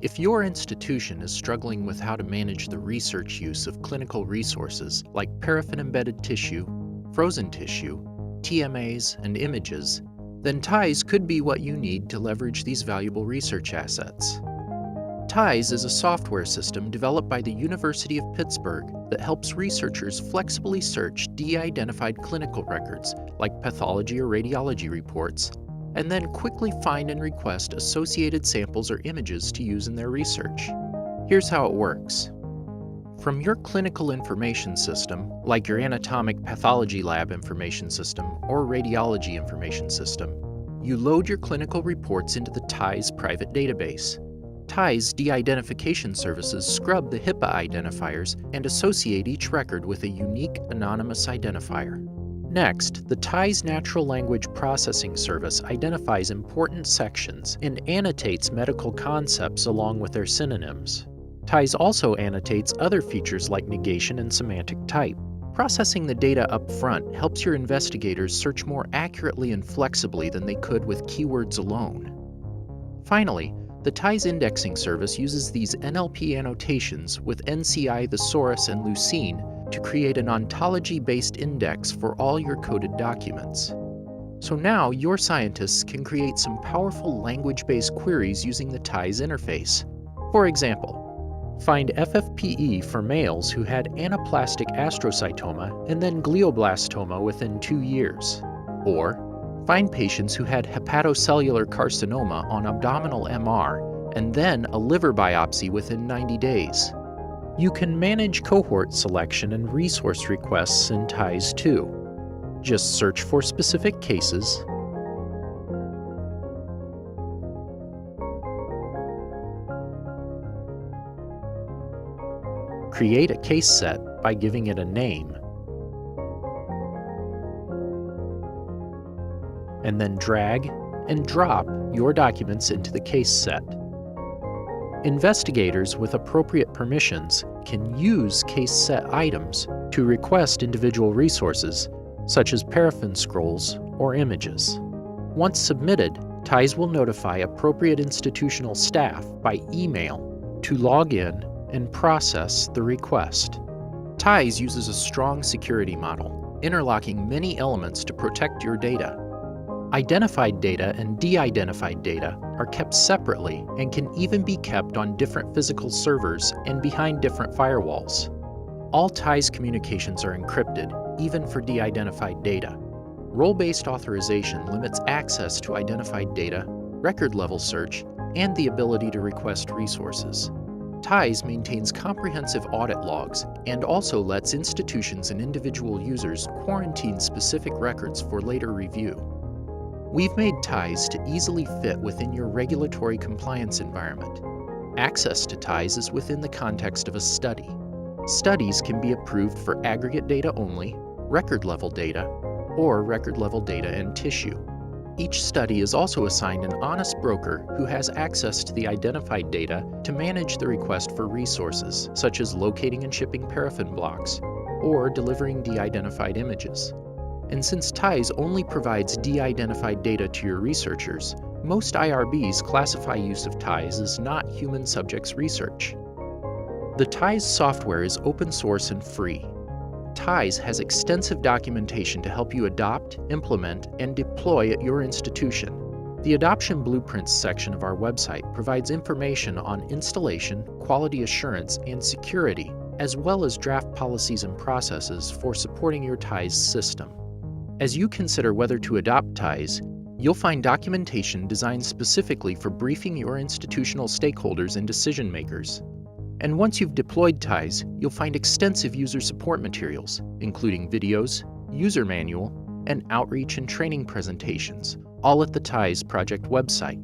If your institution is struggling with how to manage the research use of clinical resources like paraffin-embedded tissue, frozen tissue, TMAs, and images, then TIES could be what you need to leverage these valuable research assets. TIES is a software system developed by the University of Pittsburgh that helps researchers flexibly search de-identified clinical records like pathology or radiology reports, and then quickly find and request associated samples or images to use in their research. Here's how it works. From your clinical information system, like your anatomic pathology lab information system or radiology information system, you load your clinical reports into the TIES private database. TIES de-identification services scrub the HIPAA identifiers and associate each record with a unique anonymous identifier. Next, the TIES Natural Language Processing Service identifies important sections and annotates medical concepts along with their synonyms. TIES also annotates other features like negation and semantic type. Processing the data up front helps your investigators search more accurately and flexibly than they could with keywords alone. Finally, the TIES indexing service uses these NLP annotations with NCI Thesaurus and Lucene to create an ontology-based index for all your coded documents. So now your scientists can create some powerful language-based queries using the TIES interface. For example, find FFPE for males who had anaplastic astrocytoma and then glioblastoma within 2 years. Or find patients who had hepatocellular carcinoma on abdominal MR and then a liver biopsy within 90 days. You can manage cohort selection and resource requests in TIES too. Just search for specific cases, create a case set by giving it a name, and then drag and drop your documents into the case set. Investigators with appropriate permissions can use case set items to request individual resources, such as paraffin scrolls or images. Once submitted, TIES will notify appropriate institutional staff by email to log in and process the request. TIES uses a strong security model, interlocking many elements to protect your data. Identified data and de-identified data are kept separately and can even be kept on different physical servers and behind different firewalls. All TIES communications are encrypted, even for de-identified data. Role-based authorization limits access to identified data, record-level search, and the ability to request resources. TIES maintains comprehensive audit logs and also lets institutions and individual users quarantine specific records for later review. We've made TIES to easily fit within your regulatory compliance environment. Access to TIES is within the context of a study. Studies can be approved for aggregate data only, record-level data, or record-level data and tissue. Each study is also assigned an honest broker who has access to the identified data to manage the request for resources, such as locating and shipping paraffin blocks, or delivering de-identified images. And since TIES only provides de-identified data to your researchers, most IRBs classify use of TIES as not human subjects research. The TIES software is open source and free. TIES has extensive documentation to help you adopt, implement, and deploy at your institution. The Adoption Blueprints section of our website provides information on installation, quality assurance, and security, as well as draft policies and processes for supporting your TIES system. As you consider whether to adopt TIES, you'll find documentation designed specifically for briefing your institutional stakeholders and decision makers. And once you've deployed TIES, you'll find extensive user support materials, including videos, user manual, and outreach and training presentations, all at the TIES project website.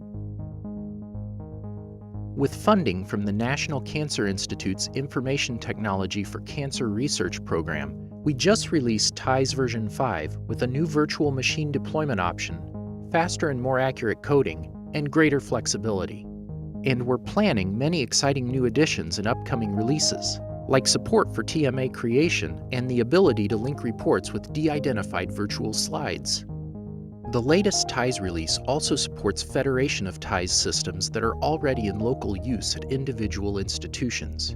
With funding from the National Cancer Institute's Information Technology for Cancer Research program, we just released TIES version 5 with a new virtual machine deployment option, faster and more accurate coding, and greater flexibility. And we're planning many exciting new additions in upcoming releases, like support for TMA creation and the ability to link reports with de-identified virtual slides. The latest TIES release also supports federation of TIES systems that are already in local use at individual institutions.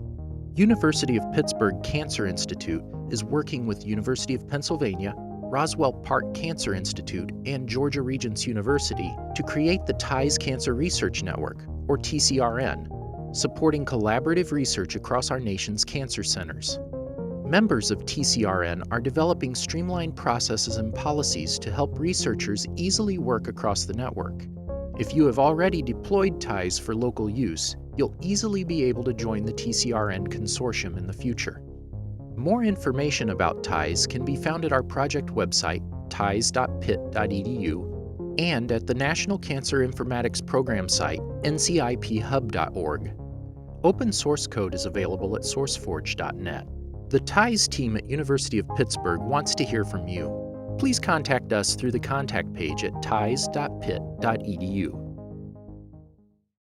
University of Pittsburgh Cancer Institute is working with University of Pennsylvania, Roswell Park Cancer Institute, and Georgia Regents University to create the TIES Cancer Research Network, or TCRN, supporting collaborative research across our nation's cancer centers. Members of TCRN are developing streamlined processes and policies to help researchers easily work across the network. If you have already deployed TIES for local use, you'll easily be able to join the TCRN consortium in the future. More information about TIES can be found at our project website, ties.pitt.edu, and at the National Cancer Informatics Program site, nciphub.org. Open source code is available at sourceforge.net. The TIES team at University of Pittsburgh wants to hear from you. Please contact us through the contact page at ties.pitt.edu.